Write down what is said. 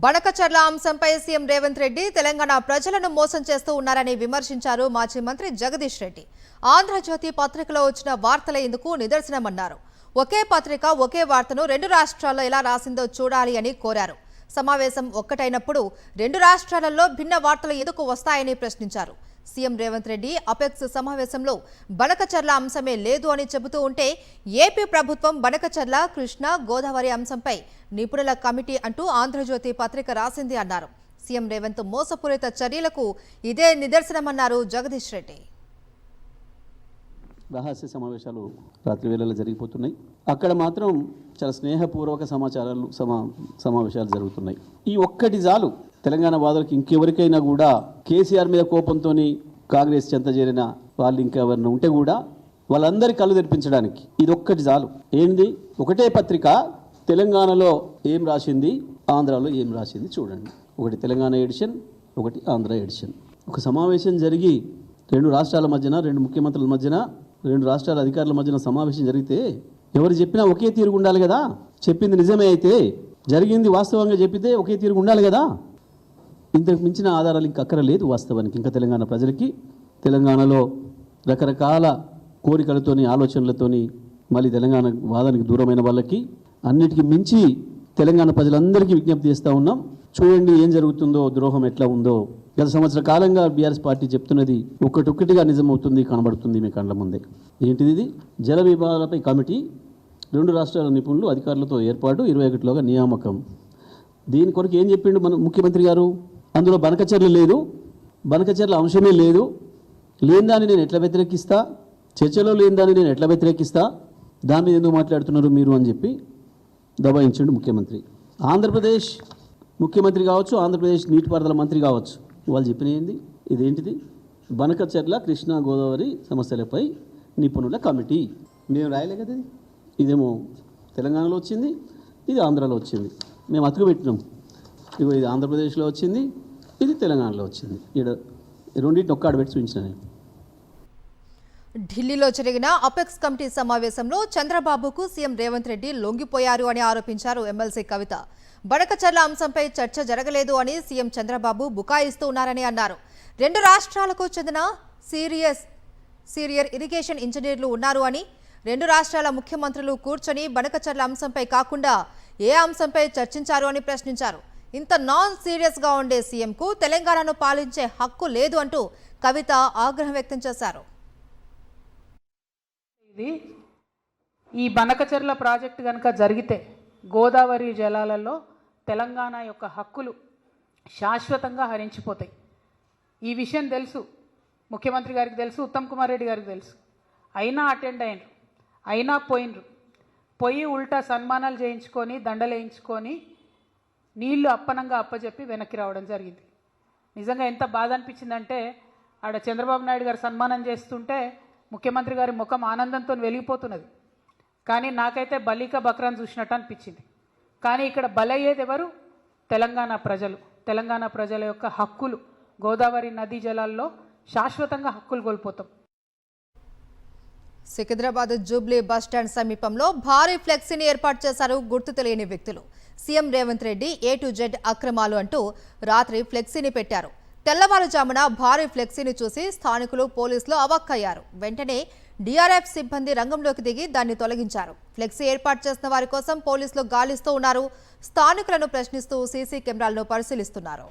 బనకచర్ల అంశంపై సీఎం రేవంత్ రెడ్డి తెలంగాణ ప్రజలను మోసం చేస్తూ ఉన్నారని విమర్శించారు మాజీ మంత్రి జగదీష్ రెడ్డి. ఆంధ్రజ్యోతి పత్రికలో వచ్చిన వార్తలే ఇందుకు నిదర్శనమన్నారు. ఒకే పత్రిక ఒకే వార్తను రెండు రాష్ట్రాల్లో ఎలా రాసిందో చూడాలి అని కోరారు. సమావేశం ఒక్కటైనప్పుడు రెండు రాష్ట్రాలలో భిన్న వార్తలు ఎందుకు వస్తాయని ప్రశ్నించారు. సీఎం రేవంత్ రెడ్డి అపెక్స్ సమావేశంలో బనకచర్ల అంశమే లేదు అని చెబుతూ ఉంటే ఏపీ ప్రభుత్వం బనకచర్ల, కృష్ణా, గోదావరి అంశంపై నిపుణుల కమిటీ అంటూ ఆంధ్రజ్యోతి పత్రిక రాసింది అన్నారు. సీఎం రేవంత్ మోసపూరిత చర్యలకు ఇదే నిదర్శనమన్నారు జగదీష్ రెడ్డి. రహస్య సమావేశాలు రాత్రి వేళల్లో జరిగిపోతున్నాయి. అక్కడ మాత్రం చాలా స్నేహపూర్వక సమావేశాలు జరుగుతున్నాయి. ఈ ఒక్కటి చాలు తెలంగాణ వాదులకు. ఇంకెవరికైనా కూడా కేసీఆర్ మీద కోపంతో కాంగ్రెస్ చెంత చేరిన వాళ్ళు ఇంకెవరైనా ఉంటే కూడా వాళ్ళందరి కళ్ళు తెరిపించడానికి ఇది ఒక్కటి చాలు. ఏంది? ఒకటే పత్రిక తెలంగాణలో ఏం రాసింది, ఆంధ్రాలో ఏం రాసింది చూడండి. ఒకటి తెలంగాణ ఎడిషన్, ఒకటి ఆంధ్ర ఎడిషన్. ఒక సమావేశం జరిగి రెండు రాష్ట్రాల మధ్యన, రెండు ముఖ్యమంత్రుల మధ్యన, రెండు రాష్ట్రాల అధికారుల మధ్యన సమావేశం జరిగితే ఎవరు చెప్పినా ఒకే తీరుగా ఉండాలి కదా. చెప్పింది నిజమే అయితే, జరిగింది వాస్తవంగా చెప్పితే ఒకే తీరుగా ఉండాలి కదా. ఇంతకు మించిన ఆధారాలు ఇంక అక్కరలేదు వాస్తవానికి. ఇంకా తెలంగాణ ప్రజలకి తెలంగాణలో రకరకాల కోరికలతోని, ఆలోచనలతోని మళ్ళీ తెలంగాణ వాదానికి దూరమైన వాళ్ళకి అన్నిటికీ మించి తెలంగాణ ప్రజలందరికీ విజ్ఞప్తి చేస్తూ ఉన్నాం. చూడండి ఏం జరుగుతుందో, ద్రోహం ఎట్లా ఉందో. గత సంవత్సర కాలంగా బీఆర్ఎస్ పార్టీ చెప్తున్నది ఒక్కటొక్కటిగా నిజమవుతుంది, కనబడుతుంది మీ కళ్ళ ముందే. ఏంటిది? ఇది జల విభాగాలపై కమిటీ, రెండు రాష్ట్రాల నిపుణులు అధికారులతో ఏర్పాటు, 21లోగా నియామకం. దీని కొరకు ఏం చెప్పిండు మన ముఖ్యమంత్రి గారు? అందులో బనకచర్ల లేదు, బనకచర్ల అంశమే లేదు, లేని దాన్ని నేను ఎట్లా వ్యతిరేకిస్తా, చర్చలో లేని దాన్ని నేను ఎట్లా వ్యతిరేకిస్తా, దాని మీద ఎందుకు మాట్లాడుతున్నారు మీరు అని చెప్పి దబాయించండు ముఖ్యమంత్రి. ఆంధ్రప్రదేశ్ ముఖ్యమంత్రి కావచ్చు, ఆంధ్రప్రదేశ్ నీటిపారుదల మంత్రి కావచ్చు, వాళ్ళు చెప్పిన ఏంది? ఇదేంటిది? బనకచర్ల, కృష్ణా, గోదావరి సమస్యలపై నిపుణుల కమిటీ. మేము రాయలే కదా. ఇదేమో తెలంగాణలో వచ్చింది, ఇది ఆంధ్రాలో వచ్చింది. మేము అతుకు పెట్టినాం. ఇగో ఇది ఆంధ్రప్రదేశ్లో వచ్చింది, ఇది తెలంగాణలో వచ్చింది. ఇక్కడ రెండింటిని ఒక్క ఆడబెట్టి చూపించిన నేను. ఢిల్లీలో జరిగిన అపెక్స్ కమిటీ సమావేశంలో చంద్రబాబుకు సీఎం రేవంత్ రెడ్డి లొంగిపోయారు అని ఆరోపించారు ఎమ్మెల్సీ కవిత. బనకచర్ల అంశంపై చర్చ జరగలేదు అని సీఎం చంద్రబాబు బుకాయిస్తూ ఉన్నారని అన్నారు. రెండు రాష్ట్రాలకు చెందిన సీనియర్ ఇరిగేషన్ ఇంజనీర్లు ఉన్నారు అని, రెండు రాష్ట్రాల ముఖ్యమంత్రులు కూర్చొని బనకచర్ల అంశంపై కాకుండా ఏ అంశంపై చర్చించారు అని ప్రశ్నించారు. ఇంత నాన్ సీరియస్గా ఉండే సీఎంకు తెలంగాణను పాలించే హక్కు లేదు అంటూ కవిత ఆగ్రహం వ్యక్తం చేశారు. ఈ బనకచర్ల ప్రాజెక్టు కనుక జరిగితే గోదావరి జలాలలో తెలంగాణ యొక్క హక్కులు శాశ్వతంగా హరించిపోతాయి. ఈ విషయం తెలుసు, ముఖ్యమంత్రి గారికి తెలుసు, ఉత్తమ్ కుమార్ రెడ్డి గారికి తెలుసు. అయినా అటెండ్ అయినరు, అయినా పోయి ఉల్టా సన్మానాలు చేయించుకొని, దండలు వేయించుకొని, నీళ్లు అప్పనంగా అప్పచెప్పి వెనక్కి రావడం జరిగింది. నిజంగా ఎంత బాధ అనిపించిందంటే, ఆడ చంద్రబాబు నాయుడు గారు సన్మానం చేస్తుంటే ముఖ్యమంత్రి గారి ముఖం ఆనందంతో వెలిగిపోతున్నది. కానీ నాకైతే బలిక బక్రాన్ చూసినట్టు అనిపించింది. కానీ ఇక్కడ బలయ్యేది ఎవరు? తెలంగాణ ప్రజలు. తెలంగాణ ప్రజల యొక్క హక్కులు, గోదావరి నదీ జలాల్లో శాశ్వతంగా హక్కులు కోల్పోతాం. సికింద్రాబాద్ జూబ్లీ బస్టాండ్ సమీపంలో భారీ ఫ్లెక్సీని ఏర్పాటు చేశారు గుర్తు తెలియని వ్యక్తులు. CM Revanth Reddy A to Z అక్రమాలు అంటూ రాత్రి ఫ్లెక్సీని పెట్టారు. తెల్లవారుజామున భారీ ఫ్లెక్సీని చూసి స్థానికులు, పోలీసులు అవాక్కయ్యారు. వెంటనే DRF సిబ్బంది రంగంలోకి దిగి దాన్ని తొలగించారు. ఫ్లెక్సీ ఏర్పాటు చేసిన వారి కోసం పోలీసులు గాలిస్తూ ఉన్నారు. స్థానికులను ప్రశ్నిస్తూ సీసీ కెమెరాలను పరిశీలిస్తున్నారు.